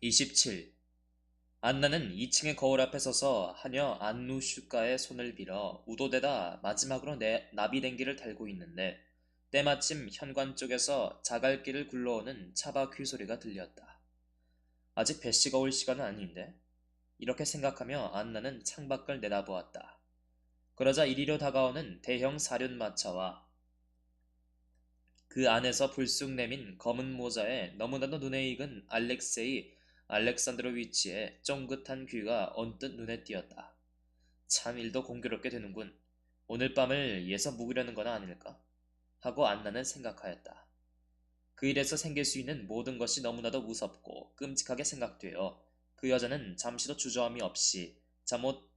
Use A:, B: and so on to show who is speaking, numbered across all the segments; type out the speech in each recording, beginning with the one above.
A: 27. 안나는 2층의 거울 앞에 서서 하녀 안누슈카의 손을 빌어 우도대다 마지막으로 나비댕기를 달고 있는데 때마침 현관 쪽에서 자갈길을 굴러오는 차바 귀소리가 들렸다. 아직 배씨가 올 시간은 아닌데? 이렇게 생각하며 안나는 창밖을 내다보았다. 그러자 이리로 다가오는 대형 사륜마차와 그 안에서 불쑥 내민 검은 모자에 너무나도 눈에 익은 알렉세이 알렉산드로위치의 쫑긋한 귀가 언뜻 눈에 띄었다. 참 일도 공교롭게 되는군. 오늘 밤을 예서 묵으려는 건 아닐까? 하고 안나는 생각하였다. 그 일에서 생길 수 있는 모든 것이 너무나도 무섭고 끔찍하게 생각되어 그 여자는 잠시도 주저함이 없이 잠옷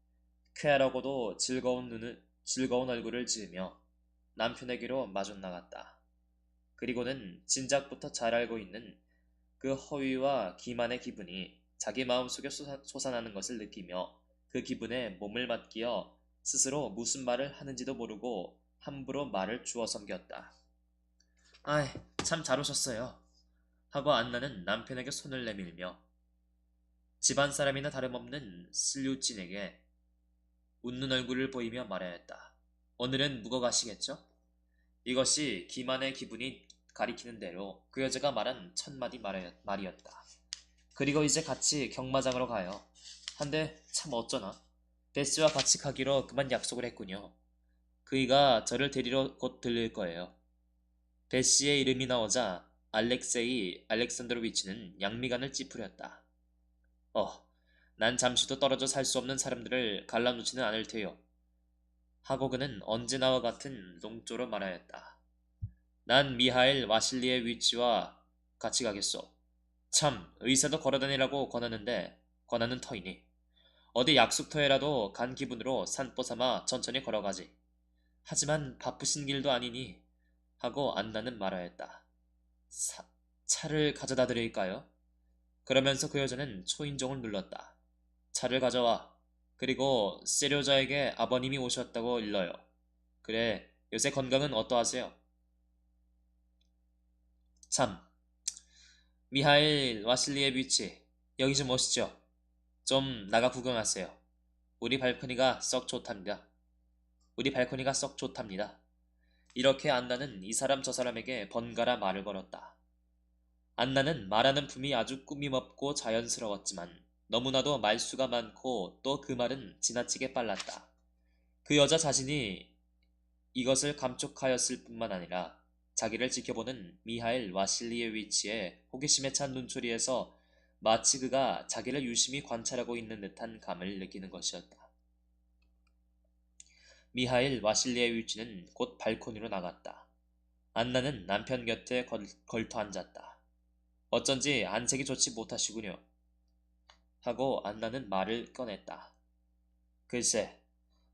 A: 쾌하라고도 즐거운 얼굴을 지으며 남편에게로 마중 나갔다. 그리고는 진작부터 잘 알고 있는 그 허위와 기만의 기분이 자기 마음속에 솟아나는 것을 느끼며 그 기분에 몸을 맡기어 스스로 무슨 말을 하는지도 모르고 함부로 말을 주워 섬겼다. 아이, 참 잘 오셨어요. 하고 안나는 남편에게 손을 내밀며 집안 사람이나 다름없는 슬류찐에게 웃는 얼굴을 보이며 말하였다. 오늘은 묵어 가시겠죠? 이것이 기만의 기분이 가리키는 대로 그 여자가 말한 첫 마디 말이었다. 그리고 이제 같이 경마장으로 가요. 한데 참 어쩌나. 베스와 같이 가기로 그만 약속을 했군요. 그이가 저를 데리러 곧 들릴 거예요. 베시의 이름이 나오자 알렉세이 알렉산드로비치는 양미간을 찌푸렸다. 난 잠시도 떨어져 살 수 없는 사람들을 갈라놓지는 않을 테요. 하고 그는 언제나와 같은 농조로 말하였다. 난 미하일 와실리에위치와 같이 가겠소. 참, 의사도 걸어다니라고 권하는 터이니. 어디 약속터에라도 간 기분으로 산보 삼아 천천히 걸어가지. 하지만 바쁘신 길도 아니니 하고 안나는 말하였다. 차를 가져다 드릴까요? 그러면서 그 여자는 초인종을 눌렀다. 차를 가져와. 그리고 세료자에게 아버님이 오셨다고 일러요. 그래, 요새 건강은 어떠하세요? 참, 미하일 와실리에비치, 여기 좀 오시죠. 좀 나가 구경하세요. 우리 발코니가 썩 좋답니다. 우리 발코니가 썩 좋답니다. 이렇게 안나는 이 사람 저 사람에게 번갈아 말을 걸었다. 안나는 말하는 품이 아주 꾸밈없고 자연스러웠지만 너무나도 말수가 많고 또 그 말은 지나치게 빨랐다. 그 여자 자신이 이것을 감촉하였을 뿐만 아니라 자기를 지켜보는 미하일 와실리에위치의 호기심에 찬 눈초리에서 마치 그가 자기를 유심히 관찰하고 있는 듯한 감을 느끼는 것이었다. 미하일 와실리에위치는 곧 발코니로 나갔다. 안나는 남편 곁에 걸터 앉았다. 어쩐지 안색이 좋지 못하시군요. 하고 안나는 말을 꺼냈다. 글쎄,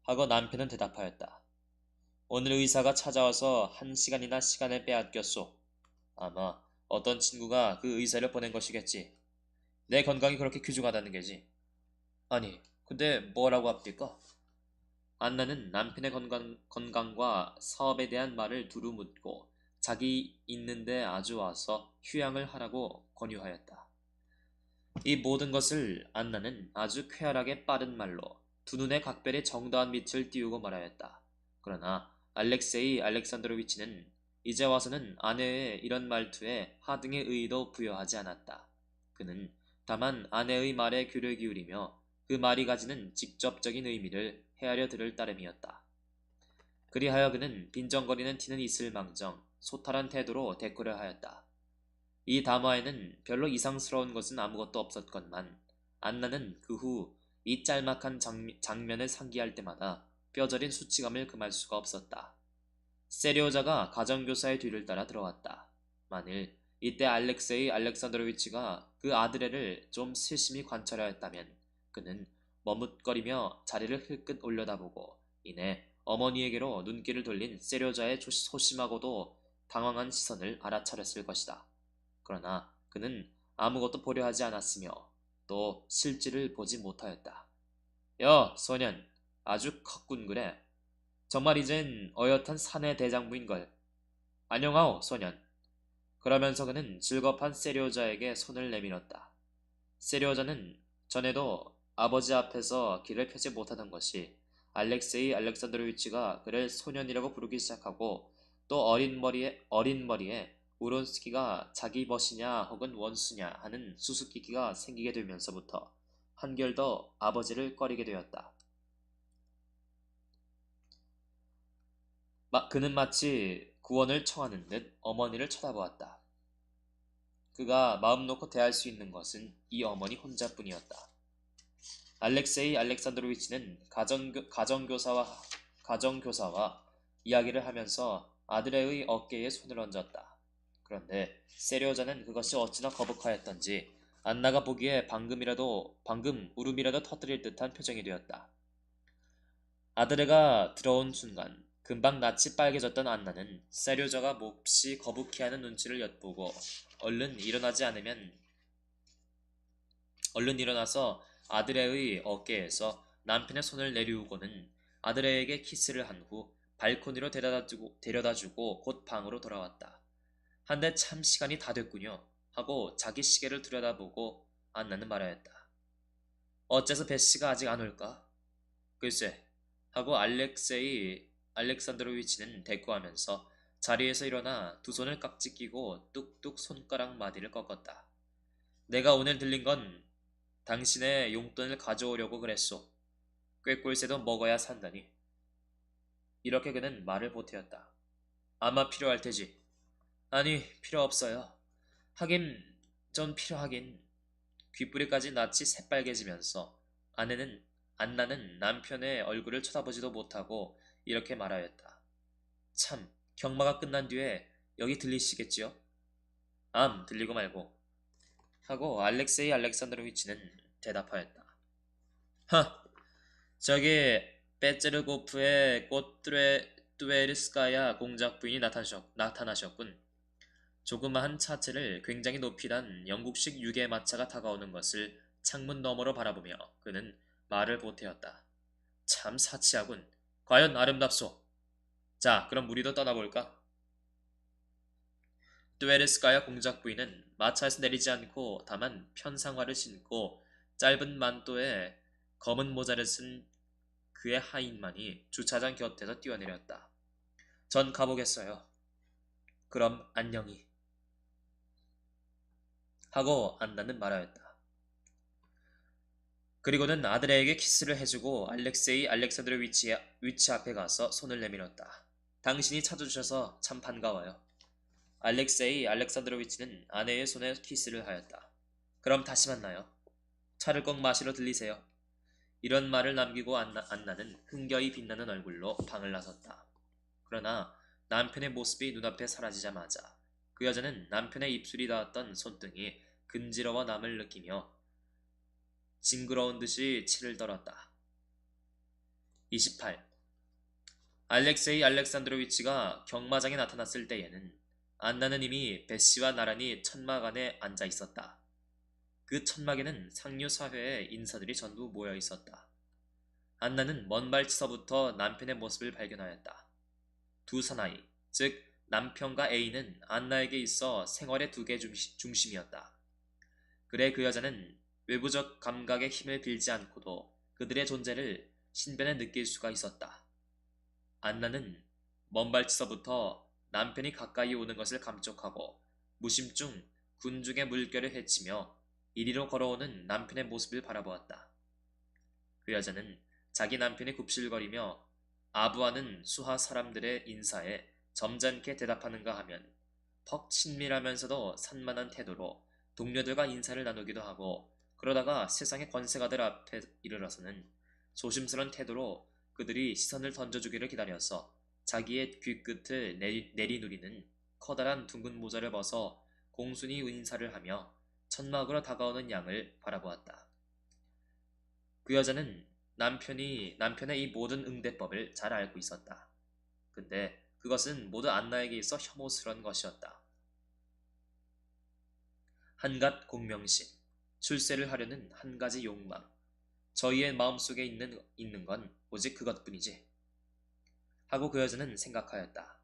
A: 하고 남편은 대답하였다. 오늘 의사가 찾아와서 1시간이나 시간을 빼앗겼소. 아마 어떤 친구가 그 의사를 보낸 것이겠지. 내 건강이 그렇게 귀중하다는 게지. 아니, 근데 뭐라고 합니까? 안나는 남편의 건강과 사업에 대한 말을 두루 묻고 자기 있는데 아주 와서 휴양을 하라고 권유하였다. 이 모든 것을 안나는 아주 쾌활하게 빠른 말로 두 눈에 각별의 정다한 빛을 띄우고 말하였다. 그러나 알렉세이 알렉산드로비치는 이제 와서는 아내의 이런 말투에 하등의 의의도 부여하지 않았다. 그는 다만 아내의 말에 귀를 기울이며 그 말이 가지는 직접적인 의미를 헤아려 들을 따름이었다. 그리하여 그는 빈정거리는 티는 있을망정 소탈한 태도로 대꾸를 하였다. 이 담화에는 별로 이상스러운 것은 아무것도 없었건만 안나는 그 후 이 짤막한 장면을 상기할 때마다 뼈저린 수치감을 금할 수가 없었다. 세리오자가 가정교사의 뒤를 따라 들어왔다. 만일 이때 알렉세이 알렉산드로비치가 그 아들애를 좀 세심히 관찰하였다면 그는 머뭇거리며 자리를 흘끗 올려다보고 이내 어머니에게로 눈길을 돌린 세리오자의 소심하고도 당황한 시선을 알아차렸을 것이다. 그러나 그는 아무것도 보려 하지 않았으며 또 실질을 보지 못하였다. 여, 소년, 아주 컸군 그래. 정말 이젠 어엿한 사내 대장부인걸. 안녕하오, 소년. 그러면서 그는 즐겁한 세리오자에게 손을 내밀었다. 세리오자는 전에도 아버지 앞에서 길을 펴지 못하던 것이 알렉세이 알렉산드로비치가 그를 소년이라고 부르기 시작하고 또 어린 머리에 우론스키가 자기 벗이냐 혹은 원수냐 하는 수수께끼가 생기게 되면서부터 한결 더 아버지를 꺼리게 되었다. 그는 마치 구원을 청하는 듯 어머니를 쳐다보았다. 그가 마음 놓고 대할 수 있는 것은 이 어머니 혼자뿐이었다. 알렉세이 알렉산드로비치는 가정교사와 이야기를 하면서 아들의 어깨에 손을 얹었다. 그런데 세리오자는 그것이 어찌나 거북하였던지 안나가 보기에 방금 울음이라도 터뜨릴 듯한 표정이 되었다. 아드레가 들어온 순간 금방 낯이 빨개졌던 안나는 세리오자가 몹시 거북해하는 눈치를 엿보고 얼른 일어나서 아드레의 어깨에서 남편의 손을 내리우고는 아드레에게 키스를 한 후 발코니로 데려다주고 곧 방으로 돌아왔다. 한데 참 시간이 다 됐군요 하고 자기 시계를 들여다보고 안나는 말하였다. 어째서 배씨가 아직 안 올까? 글쎄 하고 알렉산드로위치는 대꾸하면서 자리에서 일어나 두 손을 깍지 끼고 뚝뚝 손가락 마디를 꺾었다. 내가 오늘 들린 건 당신의 용돈을 가져오려고 그랬소. 꾀꼴새도 먹어야 산다니. 이렇게 그는 말을 보태었다. 아마 필요할 테지. 아니, 필요 없어요. 하긴, 전 필요하긴. 귓불이까지 낯이 새빨개지면서 안나는 남편의 얼굴을 쳐다보지도 못하고 이렇게 말하였다. 참, 경마가 끝난 뒤에 여기 들리시겠지요? 들리고 말고. 하고 알렉세이 알렉산드로비치는 대답하였다. 하, 저기 베츠르고프의 꽃뚜에르스카야 공작 부인이 나타나셨군. 조그마한 차체를 굉장히 높이 단 영국식 유계마차가 다가오는 것을 창문 너머로 바라보며 그는 말을 보태었다. 참 사치하군. 과연 아름답소. 자, 그럼 우리도 떠나볼까? 뚜에르스카야 공작 부인은 마차에서 내리지 않고 다만 편상화를 신고 짧은 만또에 검은 모자를 쓴 그의 하인만이 주차장 곁에서 뛰어내렸다. 전 가보겠어요. 그럼 안녕히. 하고 안나는 말하였다. 그리고는 아들에게 키스를 해주고 알렉세이 알렉산드로위치 앞에 가서 손을 내밀었다. 당신이 찾아주셔서 참 반가워요. 알렉세이 알렉산드로위치는 아내의 손에 키스를 하였다. 그럼 다시 만나요. 차를 꼭 마시러 들리세요. 이런 말을 남기고 안나는 흥겨이 빛나는 얼굴로 방을 나섰다. 그러나 남편의 모습이 눈앞에 사라지자마자 그 여자는 남편의 입술이 닿았던 손등이 근지러워 남을 느끼며 징그러운 듯이 치를 떨었다. 28. 알렉세이 알렉산드로위치가 경마장에 나타났을 때에는 안나는 이미 배씨와 나란히 천막 안에 앉아 있었다. 그 천막에는 상류 사회의 인사들이 전부 모여 있었다. 안나는 먼 발치서부터 남편의 모습을 발견하였다. 두 사나이, 즉 남편과 A는 안나에게 있어 생활의 두 개 중심이었다. 그래 그 여자는 외부적 감각의 힘을 빌지 않고도 그들의 존재를 신변에 느낄 수가 있었다. 안나는 먼 발치서부터 남편이 가까이 오는 것을 감촉하고 무심중 군중의 물결을 헤치며 이리로 걸어오는 남편의 모습을 바라보았다. 그 여자는 자기 남편이 굽실거리며 아부하는 수하 사람들의 인사에 점잖게 대답하는가 하면 퍽 친밀하면서도 산만한 태도로 동료들과 인사를 나누기도 하고 그러다가 세상의 권세가들 앞에 이르러서는 조심스런 태도로 그들이 시선을 던져주기를 기다려서 자기의 귀끝을 내리누리는 커다란 둥근 모자를 벗어 공순히 인사를 하며 천막으로 다가오는 양을 바라보았다. 그 여자는 남편의 이 모든 응대법을 잘 알고 있었다. 근데 그것은 모두 안나에게 있어 혐오스러운 것이었다. 한갓 공명심, 출세를 하려는 한 가지 욕망, 저희의 마음속에 있는 건 오직 그것뿐이지. 하고 그 여자는 생각하였다.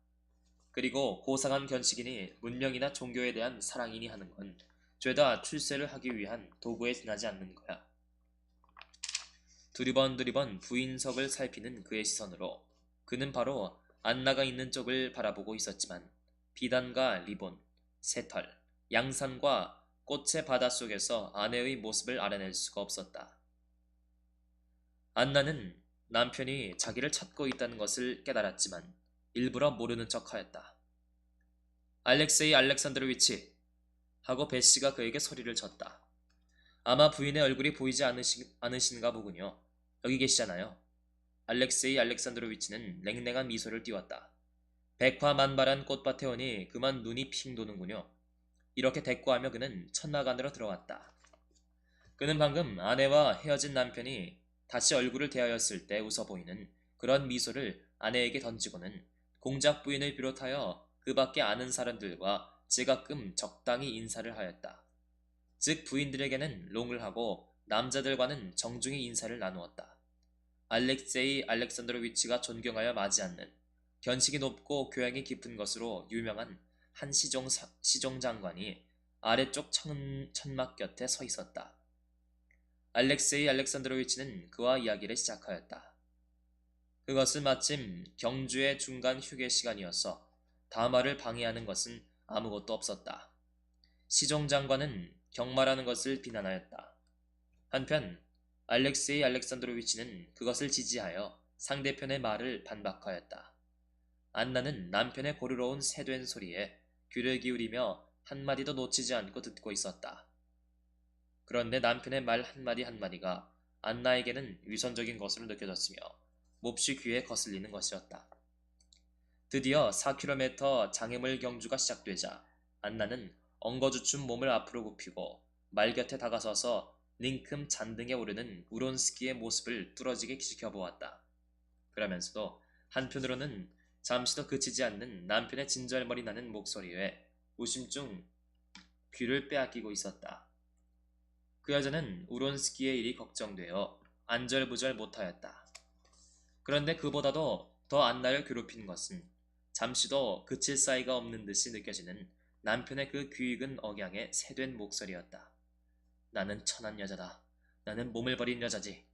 A: 그리고 고상한 견식이니 문명이나 종교에 대한 사랑이니 하는 건 죄다 출세를 하기 위한 도구에 지나지 않는 거야. 두리번 부인석을 살피는 그의 시선으로 그는 바로 안나가 있는 쪽을 바라보고 있었지만 비단과 리본, 새털, 양산과 꽃의 바다 속에서 아내의 모습을 알아낼 수가 없었다. 안나는 남편이 자기를 찾고 있다는 것을 깨달았지만 일부러 모르는 척하였다. 알렉세이 알렉산드로위치 하고 베시가 그에게 소리를 쳤다. 아마 부인의 얼굴이 보이지 않으신가 보군요. 여기 계시잖아요. 알렉세이 알렉산드로위치는 냉랭한 미소를 띄웠다. 백화만발한 꽃밭에 오니 그만 눈이 핑 도는군요. 이렇게 대꾸하며 그는 천막 안으로 들어왔다. 그는 방금 아내와 헤어진 남편이 다시 얼굴을 대하였을 때 웃어 보이는 그런 미소를 아내에게 던지고는 공작 부인을 비롯하여 그 밖에 아는 사람들과 제가끔 적당히 인사를 하였다. 즉 부인들에게는 롱을 하고 남자들과는 정중히 인사를 나누었다. 알렉세이 알렉산드로위치가 존경하여 맞이 않는 견식이 높고 교양이 깊은 것으로 유명한 한 시종장관이 아래쪽 천막 곁에 서 있었다. 알렉세이 알렉산드로위치는 그와 이야기를 시작하였다. 그것은 마침 경주의 중간 휴게 시간이어서 담화를 방해하는 것은 아무것도 없었다. 시종장관은 경마라는 것을 비난하였다. 한편 알렉세이 알렉산드로위치는 그것을 지지하여 상대편의 말을 반박하였다. 안나는 남편의 고르러운 새된 소리에 귀를 기울이며 한마디도 놓치지 않고 듣고 있었다. 그런데 남편의 말 한마디 한마디가 안나에게는 위선적인 것으로 느껴졌으며 몹시 귀에 거슬리는 것이었다. 드디어 4km 장애물 경주가 시작되자 안나는 엉거주춤 몸을 앞으로 굽히고 말 곁에 다가서서 링큼 잔등에 오르는 우론스키의 모습을 뚫어지게 지켜보았다. 그러면서도 한편으로는 잠시도 그치지 않는 남편의 진절머리 나는 목소리에 우심중 귀를 빼앗기고 있었다. 그 여자는 우론스키의 일이 걱정되어 안절부절 못하였다. 그런데 그보다도 더 안나를 괴롭힌 것은 잠시도 그칠 사이가 없는 듯이 느껴지는 남편의 그 귀익은 억양의 새된 목소리였다. 나는 천한 여자다. 나는 몸을 버린 여자지.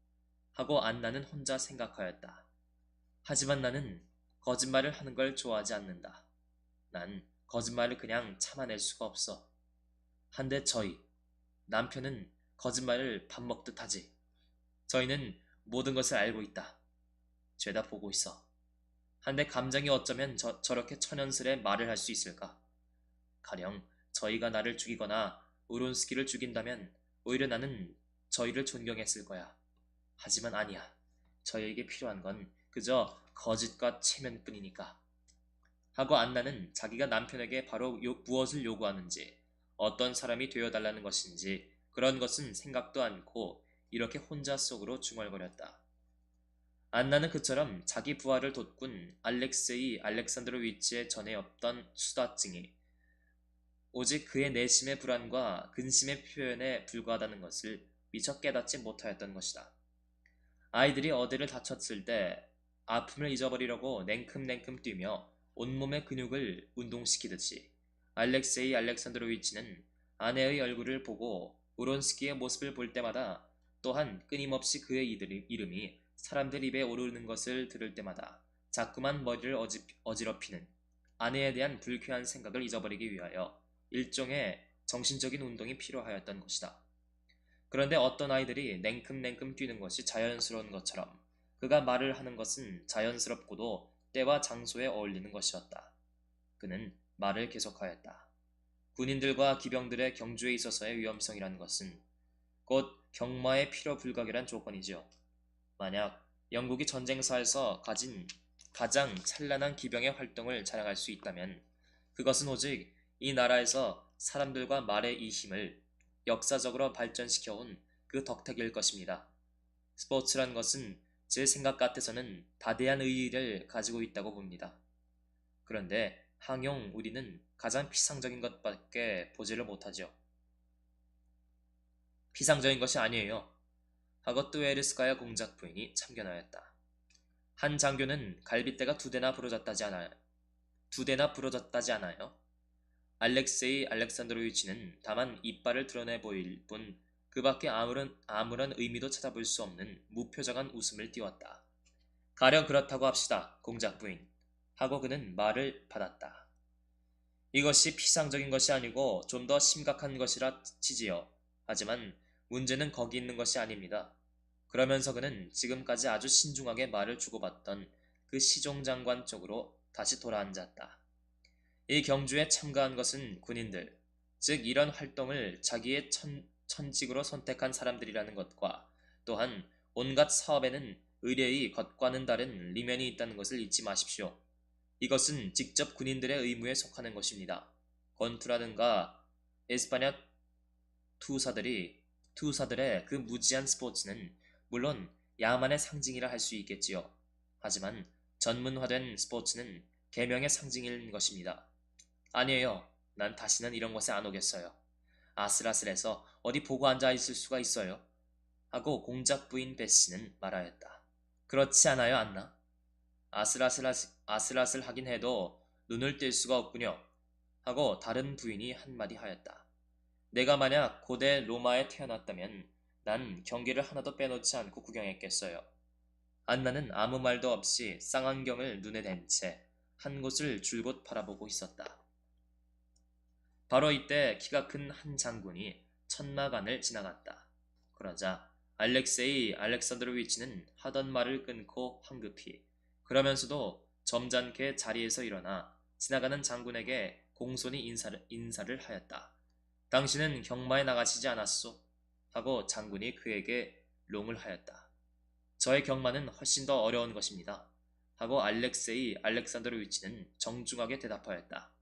A: 하고 안나는 혼자 생각하였다. 하지만 나는 거짓말을 하는 걸 좋아하지 않는다. 난 거짓말을 그냥 참아낼 수가 없어. 한데 남편은 거짓말을 밥 먹듯 하지. 저희는 모든 것을 알고 있다. 죄다 보고 있어. 한데 감정이 어쩌면 저렇게 천연스레 말을 할 수 있을까? 가령 저희가 나를 죽이거나 우론스키를 죽인다면 오히려 나는 저희를 존경했을 거야. 하지만 아니야. 저희에게 필요한 건 그저 거짓과 체면뿐이니까. 하고 안나는 자기가 남편에게 바로 무엇을 요구하는지 어떤 사람이 되어달라는 것인지 그런 것은 생각도 않고 이렇게 혼자 속으로 중얼거렸다. 안나는 그처럼 자기 부하를 돋군 알렉세이 알렉산드로위치의 전에 없던 수다증이 오직 그의 내심의 불안과 근심의 표현에 불과하다는 것을 미처 깨닫지 못하였던 것이다. 아이들이 어디를 다쳤을 때 아픔을 잊어버리려고 냉큼냉큼 뛰며 온몸의 근육을 운동시키듯이 알렉세이 알렉산드로위치는 아내의 얼굴을 보고 우론스키의 모습을 볼 때마다 또한 끊임없이 그의 이름이 사람들 입에 오르는 것을 들을 때마다 자꾸만 머리를 어지럽히는 아내에 대한 불쾌한 생각을 잊어버리기 위하여 일종의 정신적인 운동이 필요하였던 것이다. 그런데 어떤 아이들이 냉큼냉큼 뛰는 것이 자연스러운 것처럼 그가 말을 하는 것은 자연스럽고도 때와 장소에 어울리는 것이었다. 그는 말을 계속하였다. 군인들과 기병들의 경주에 있어서의 위험성이라는 것은 곧 경마의 필요 불가결한 조건이지요. 만약 영국이 전쟁사에서 가진 가장 찬란한 기병의 활동을 자랑할 수 있다면 그것은 오직 이 나라에서 사람들과 말의 이 힘을 역사적으로 발전시켜온 그 덕택일 것입니다. 스포츠란 것은 제 생각 같아서는 다대한 의의를 가지고 있다고 봅니다. 그런데 항용 우리는 가장 피상적인 것밖에 보지를 못하죠. 피상적인 것이 아니에요. 하고 뚜에르스카야 공작 부인이 참견하였다. 한 장교는 갈빗대가 두 대나 부러졌다지 않아요? 알렉세이 알렉산드로위치는 다만 이빨을 드러내 보일 뿐 그 밖에 아무런 의미도 찾아볼 수 없는 무표정한 웃음을 띄웠다. 가령 그렇다고 합시다, 공작 부인. 하고 그는 말을 받았다. 이것이 피상적인 것이 아니고 좀 더 심각한 것이라 치지요. 하지만 문제는 거기 있는 것이 아닙니다. 그러면서 그는 지금까지 아주 신중하게 말을 주고받던 그 시종장관 쪽으로 다시 돌아앉았다. 이 경주에 참가한 것은 군인들, 즉 이런 활동을 자기의 천직으로 선택한 사람들이라는 것과 또한 온갖 사업에는 의뢰의 것과는 다른 리면이 있다는 것을 잊지 마십시오. 이것은 직접 군인들의 의무에 속하는 것입니다. 권투라든가 에스파냐 투사들의 그 무지한 스포츠는 물론 야만의 상징이라 할 수 있겠지요. 하지만 전문화된 스포츠는 계명의 상징인 것입니다. 아니에요. 난 다시는 이런 곳에 안 오겠어요. 아슬아슬해서 어디 보고 앉아 있을 수가 있어요. 하고 공작 부인 베씨는 말하였다. 그렇지 않아요, 안나? 아슬아슬하긴 해도 눈을 뗄 수가 없군요. 하고 다른 부인이 한마디 하였다. 내가 만약 고대 로마에 태어났다면 난 경기를 하나도 빼놓지 않고 구경했겠어요. 안나는 아무 말도 없이 쌍안경을 눈에 댄 채 한 곳을 줄곧 바라보고 있었다. 바로 이때 키가 큰 한 장군이 천막안을 지나갔다. 그러자 알렉세이 알렉산드로위치는 하던 말을 끊고 황급히 그러면서도 점잖게 자리에서 일어나 지나가는 장군에게 공손히 인사를 하였다. 당신은 경마에 나가시지 않았소? 하고 장군이 그에게 롱을 하였다. 저의 경마는 훨씬 더 어려운 것입니다. 하고 알렉세이 알렉산드로위치는 정중하게 대답하였다.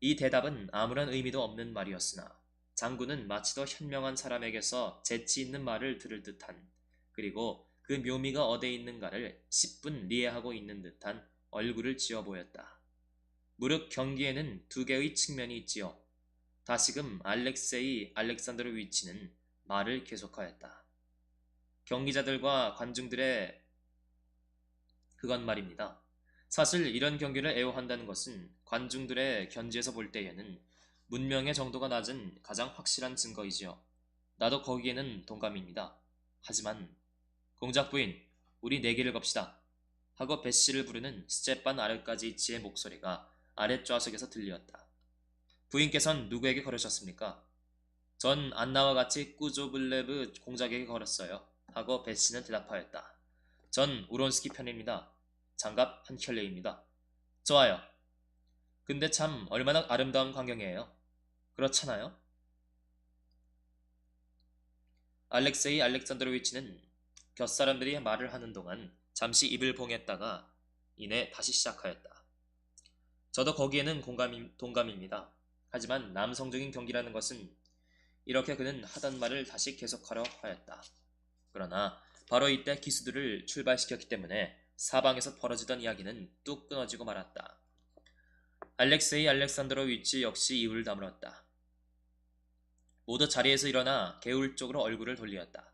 A: 이 대답은 아무런 의미도 없는 말이었으나 장군은 마치 더 현명한 사람에게서 재치 있는 말을 들을 듯한 그리고 그 묘미가 어디에 있는가를 10분 리해하고 있는 듯한 얼굴을 지어 보였다. 무릇 경기에는 두 개의 측면이 있지요. 다시금 알렉세이 알렉산드로위치는 말을 계속하였다. 경기자들과 관중들의 그건 말입니다. 사실 이런 경기를 애호한다는 것은 관중들의 견지에서 볼 때에는 문명의 정도가 낮은 가장 확실한 증거이지요. 나도 거기에는 동감입니다. 하지만 공작 부인, 우리 내기를 겁시다. 하고 베씨를 부르는 스제판 아르까지치의 목소리가 아랫좌석에서 들리었다. 부인께선 누구에게 걸으셨습니까? 전 안나와 같이 꾸조블레브 공작에게 걸었어요. 하고 베씨는 대답하였다. 전 우론스키 편입니다. 장갑 한켤레입니다. 좋아요. 근데 참 얼마나 아름다운 광경이에요. 그렇잖아요? 알렉세이 알렉산드로위치는 곁사람들이 말을 하는 동안 잠시 입을 봉했다가 이내 다시 시작하였다. 저도 거기에는 동감입니다. 하지만 남성적인 경기라는 것은 이렇게 그는 하던 말을 다시 계속하려 하였다. 그러나 바로 이때 기수들을 출발시켰기 때문에 사방에서 벌어지던 이야기는 뚝 끊어지고 말았다. 알렉세이 알렉산드로위치 역시 입을 다물었다. 모두 자리에서 일어나 개울 쪽으로 얼굴을 돌리었다.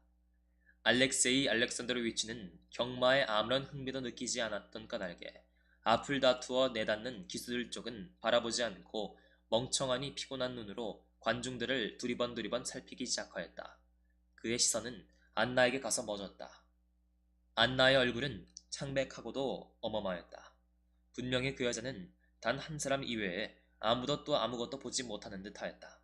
A: 알렉세이 알렉산드로위치는 경마에 아무런 흥미도 느끼지 않았던 까닭에 앞을 다투어 내닫는 기수들 쪽은 바라보지 않고 멍청하니 피곤한 눈으로 관중들을 두리번 살피기 시작하였다. 그의 시선은 안나에게 가서 멎었다. 안나의 얼굴은 창백하고도 어마마했다. 분명히 그 여자는 단 한 사람 이외에 아무도 또 아무것도 보지 못하는 듯하였다.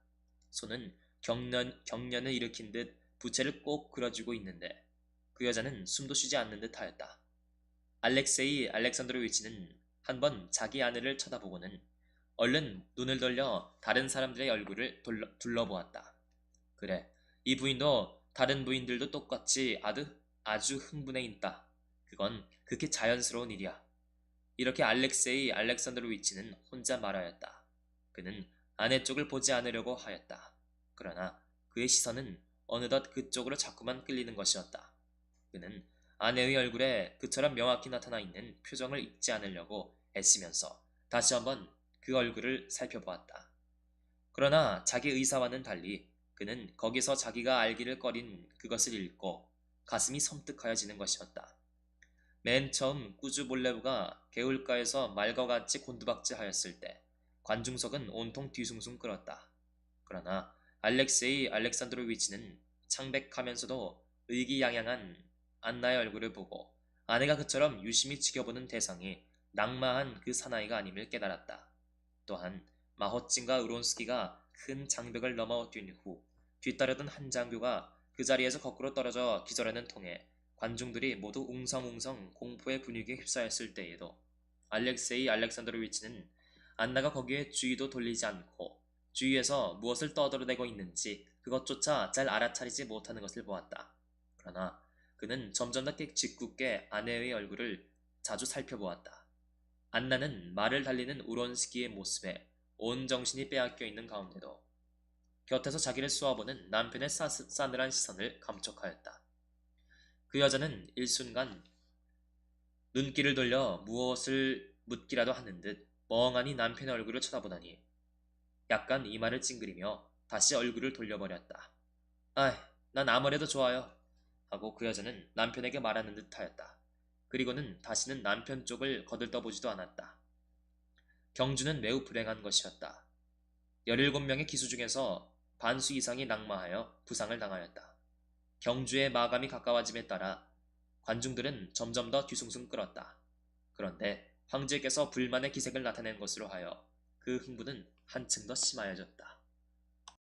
A: 손은 경련을 일으킨 듯 부채를 꼭 그려쥐고 있는데 그 여자는 숨도 쉬지 않는 듯하였다. 알렉세이 알렉산드로위치는 한번 자기 아내를 쳐다보고는 얼른 눈을 돌려 다른 사람들의 얼굴을 둘러보았다. 그래, 이 부인도 다른 부인들도 똑같이 아주 흥분해 있다. 그건 극히 자연스러운 일이야. 이렇게 알렉세이 알렉산드로위치는 혼자 말하였다. 그는 아내 쪽을 보지 않으려고 하였다. 그러나 그의 시선은 어느덧 그쪽으로 자꾸만 끌리는 것이었다. 그는 아내의 얼굴에 그처럼 명확히 나타나 있는 표정을 잊지 않으려고 애쓰면서 다시 한번 그 얼굴을 살펴보았다. 그러나 자기 의사와는 달리 그는 거기서 자기가 알기를 꺼린 그것을 읽고 가슴이 섬뜩하여지는 것이었다. 맨 처음 꾸즈볼레브가 개울가에서 말과 같이 곤두박질하였을 때 관중석은 온통 뒤숭숭 끓었다. 그러나 알렉세이 알렉산드로비치는 창백하면서도 의기양양한 안나의 얼굴을 보고 아내가 그처럼 유심히 지켜보는 대상이 낙마한 그 사나이가 아님을 깨달았다. 또한 마호칭과 으론스키가 큰 장벽을 넘어 뛴 후 뒤따르던 한 장교가 그 자리에서 거꾸로 떨어져 기절하는 통에 관중들이 모두 웅성웅성 공포의 분위기에 휩싸였을 때에도 알렉세이 알렉산드로비치는 안나가 거기에 주의도 돌리지 않고 주위에서 무엇을 떠들어대고 있는지 그것조차 잘 알아차리지 못하는 것을 보았다. 그러나 그는 점점 더 짓궂게 아내의 얼굴을 자주 살펴보았다. 안나는 말을 달리는 우론스키의 모습에 온 정신이 빼앗겨 있는 가운데도 곁에서 자기를 쏘아보는 남편의 싸늘한 시선을 감촉하였다. 그 여자는 일순간 눈길을 돌려 무엇을 묻기라도 하는 듯 멍하니 남편의 얼굴을 쳐다보더니 약간 이마를 찡그리며 다시 얼굴을 돌려버렸다. 아이, 난 아무래도 좋아요. 하고 그 여자는 남편에게 말하는 듯 하였다. 그리고는 다시는 남편 쪽을 거들떠보지도 않았다. 경주는 매우 불행한 것이었다. 17명의 기수 중에서 반수 이상이 낙마하여 부상을 당하였다. 경주의 마감이 가까워짐에 따라 관중들은 점점 더 뒤숭숭 끓었다. 그런데 황제께서 불만의 기색을 나타낸 것으로 하여 그 흥분은 한층 더 심하여졌다.